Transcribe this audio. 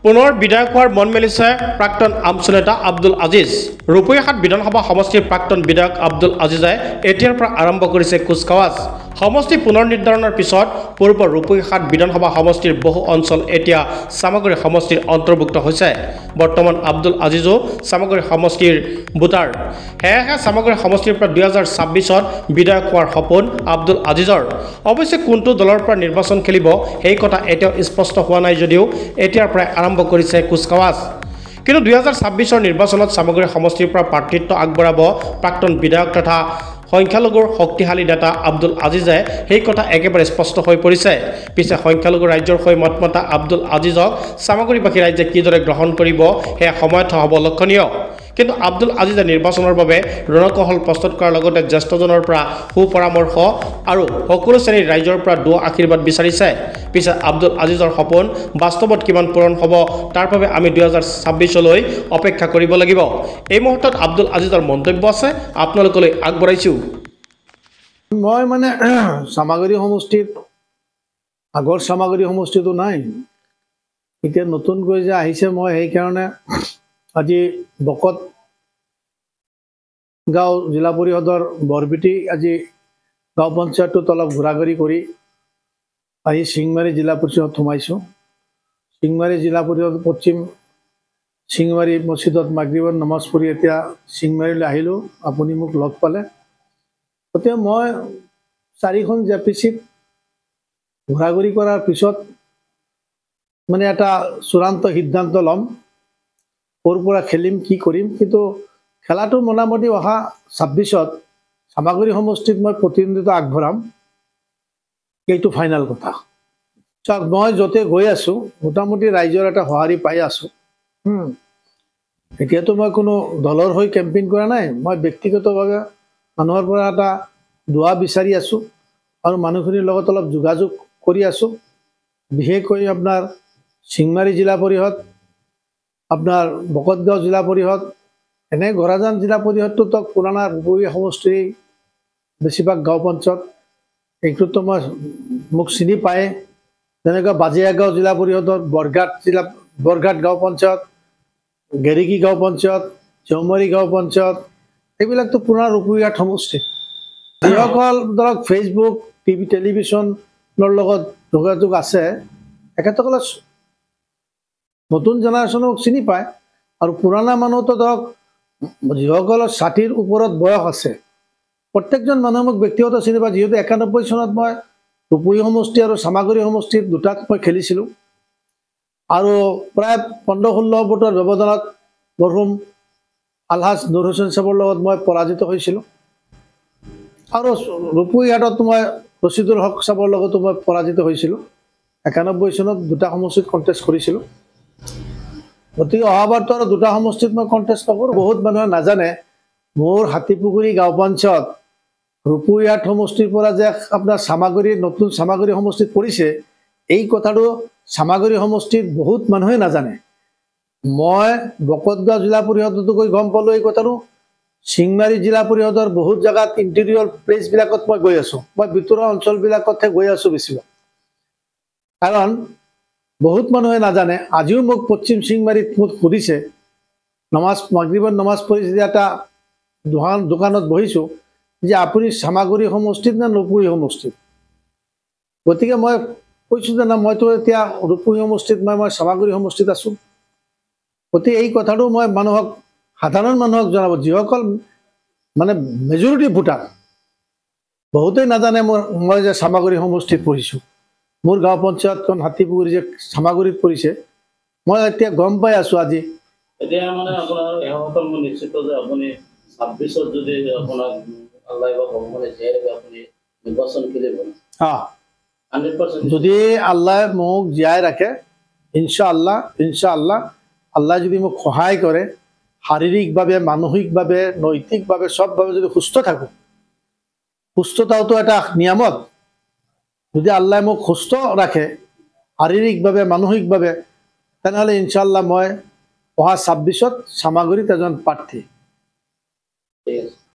পুনৰ বিধায়ক হোৱাৰ মন মেলিছে প্ৰাক্তন আমচু নেতা আব্দুল আজিজ। ৰূপৈহাট বিধানসভা সমষ্টিৰ প্ৰাক্তন বিধায়ক আব্দুল আজিজে এতিয়াৰ পৰা আৰম্ভ কৰিছে কুচকাৱাজ। সমষ্টি পুনৰ নিৰ্ধাৰণৰ পিছত পূৰ্ব ৰূপৈহাট বিধানসভা সমষ্টিৰ বহু অঞ্চল এতিয়া চামগুৰি সমষ্টিৰ অন্তৰ্ভুক্ত হৈছে। বৰ্তমান আব্দুল আজিজো চামগুৰি সমষ্টিৰ ভোটাৰ। সেয়েহে চামগুৰি সমষ্টিৰ পৰা 2026ত বিধায়ক হোৱাৰ সপোন আব্দুল আজিজৰ। অৱশ্যে কোনটো দলৰ পৰা নিৰ্বাচন খেলিব সেই কথা এতিয়াও স্পষ্ট হোৱা নাই যদিও এতিয়াৰ পৰা আৰম্ভ কৰিছে কুচকাৱাজ। কিন্তু 2026ৰ নিৰ্বাচনত চামগুৰি সমষ্টিৰ পৰা প্ৰাৰ্থিত্ব আগবঢ়াব প্ৰাক্তন বিধায়ক তথা সংখ্যালঘুৰ শক্তিশালী নেতা আব্দুল আজিজে সেই কথা একেবাৰে স্পষ্ট হৈ পৰিছে। পিছে সংখ্যালঘু ৰাজ্যৰ হৈ মতমতা আব্দুল আজিজক চামগুৰিবাসী ৰাইজে কিদৰে গ্ৰহণ কৰিব সেয়া সময়ত হ'ব লক্ষণীয়। কিন্তু আব্দুল আজিজে নিৰ্বাচনৰ বাবে ৰণকৌশল প্ৰস্তুত কৰাৰ লগতে জ্যেষ্ঠজনৰ পৰা সুপৰামৰ্শ আৰু সকলো শ্ৰেণীৰ ৰাইজৰ পৰা দুৱা আশীৰ্বাদ বিচাৰিছে। পিছে আব্দুল আজিজৰ সপোন বাস্তৱত কিমান পূৰণ হ'ব তাৰ বাবে আমি 2026লৈ অপেক্ষা কৰিব লাগিব। এই মুহূৰ্তত আব্দুল আজিজৰ মন্তব্য আছে, আপোনালোকলৈ আগবঢ়াইছোঁ। মই মানে চামগুৰি সমষ্টিত আগৰ চামগুৰি সমষ্টিটো নাই, এতিয়া নতুনকৈ যে আহিছে, মই সেইকাৰণে আজি বকত গাঁও জিলা পৰিষদৰ বৰবিটি আজি গাঁও পঞ্চায়তটোত অলপ ঘূৰা-ঘূৰি কৰি আহি চিংমাৰী জিলা পৰিষদত সোমাইছোঁ। চিংমাৰী জিলা পৰিষদ পশ্চিম চিংমাৰী মছজিদত মাগৰিবৰ নামাজ পঢ়ি এতিয়া চিংমাৰীলৈ আহিলোঁ। আপুনি মোক লগ পালে, গতিকে মই 4খন জেপিচিত ঘূৰা-ঘূৰি কৰাৰ পিছত মানে এটা চূড়ান্ত সিদ্ধান্ত ল'ম, ক'ৰ পৰা খেলিম, কি কৰিম। কিন্তু খেলাটো মোটামুটি অহা 26ত চামগুৰি সমষ্টিত মই প্ৰতিদ্বন্দ্বিতা আগবঢ়াম, এইটো ফাইনেল কথা। চাওক, মই য'তে গৈ আছোঁ মোটামুটি ৰাইজৰ এটা সঁহাৰি পাই আছোঁ। এতিয়াতো মই কোনো দলৰ হৈ কেম্পেইন কৰা নাই, মই ব্যক্তিগতভাৱে মানুহৰ পৰা এটা দুৱা বিচাৰি আছোঁ আৰু মানুহখিনিৰ লগত অলপ যোগাযোগ কৰি আছোঁ। বিশেষকৈ আপোনাৰ চিংমাৰী জিলা পৰিষদ, আপোনাৰ বকতগাঁও জিলা পৰিষদ, এনে ঘৰাজান জিলা পৰিষদটোতো পুৰণা ৰূপৈহাট সমষ্টিৰ বেছিভাগ গাঁও পঞ্চায়ত, এইটোতো মই মোক চিনি পায়। যেনেকৈ বাজিয়াগাঁও জিলা পৰিষদৰ বৰঘাট গাঁও পঞ্চায়ত, গেৰিকি গাঁও পঞ্চায়ত, জৌমাৰী গাঁও পঞ্চায়ত, এইবিলাকতো পুৰণা ৰূপৈহাট সমষ্টি। যিসকল ধৰক ফেচবুক, টিভি, টেলিভিশ্যনৰ লগত যোগাযোগ আছে, এখেতসকলে নতুন জেনেৰেশ্যনক চিনি পায়। আৰু পুৰণা মানুহতো ধৰক যিসকলৰ 60ৰ ওপৰত বয়স আছে, প্ৰত্যেকজন মানুহে মোক ব্যক্তিগত চিনি পায়। যিহেতু 91 চনত মই ৰূপৈহাট সমষ্টি আৰু চামগুৰি সমষ্টিৰ দুটাত মই খেলিছিলোঁ আৰু প্ৰায় 15-16 ভোটৰ ব্যৱধানত মৰহুম আলহাজ নুৰ হুছেইন চাহাবৰ লগত মই পৰাজিত হৈছিলোঁ। আৰু ৰূপৈহাটত মই ৰচিদুল হক চাহাবৰ লগতো মই পৰাজিত হৈছিলোঁ। 91 চনত দুটা সমষ্টিত কণ্টেষ্ট কৰিছিলোঁ। গতিকে অহাবাৰতো আৰু দুটা সমষ্টিত মই কণ্টেষ্ট নকৰোঁ। বহুত মানুহে নাজানে মোৰ হাতীপুখুৰী গাঁও পঞ্চায়ত ৰূপৈহাট সমষ্টিৰ পৰা যে আপোনাৰ নতুন চামগুৰি সমষ্টিত পৰিছে, এই কথাটো চামগুৰি সমষ্টিত বহুত মানুহে নাজানে। মই বকতগাঁও জিলা পৰিষদতো গৈ গম পালোঁ এই কথাটো। চিংমাৰী জিলা পৰিষদৰ বহুত জেগাত ইণ্টেৰিয়ৰ প্লেচবিলাকত মই গৈ আছোঁ, মই ভিতৰুৱা অঞ্চলবিলাকতহে গৈ আছোঁ বেছিভাগ, কাৰণ বহুত মানুহে নাজানে। আজিও মোক পশ্চিম চিংমাৰীত মোক সুধিছে, মাগৰিবৰ নামাজ পঢ়ি যেতিয়া এটা দোকানত বহিছোঁ, যে আপুনি চামগুৰি সমষ্টিত নে ৰূপৈহাট সমষ্টিত? গতিকে মই কৈছোঁ যে না, মইতো এতিয়া ৰূপৈহাট সমষ্টিত মই চামগুৰি সমষ্টিত আছোঁ। গতিকে এই কথাটো মই সাধাৰণ মানুহক জনাব, যিসকল মানে মেজৰিটি ভোটাৰ, বহুতেই নাজানে মই যে চামগুৰি সমষ্টিত পঢ়িছোঁ। মোৰ গাঁও পঞ্চায়তখন হাতীপুখুৰী যে চামগুৰিত পৰিছে, মই এতিয়া গম পাই আছোঁ আজি। এতিয়া মানে আপোনাৰ এহঁতৰ মই নিশ্চিত যে আপুনি 26ত যদি আপোনাক আল্লাহ বা ভগৱানে জীয়াই ৰাখে, আপুনি নিৰ্বাচন খেলিব। 100% যদি আল্লাহ মোক জীয়াই ৰাখে, ইনশাআল্লাহ আল্লাহ যদি মোক সহায় কৰে, শাৰীৰিকভাৱে, মানসিকভাৱে, নৈতিকভাৱে, চবভাৱে যদি সুস্থ থাকোঁ, সুস্থতাওতো এটা নিয়ামত। যদি আল্লাহ মোক সুস্থ ৰাখে শাৰীৰিকভাৱে, মানসিকভাৱে, তেনেহ'লে ইনশাআল্লাহ মই অহা 26ত চামগুৰিত এজন প্ৰাৰ্থী। ঠিক আছে।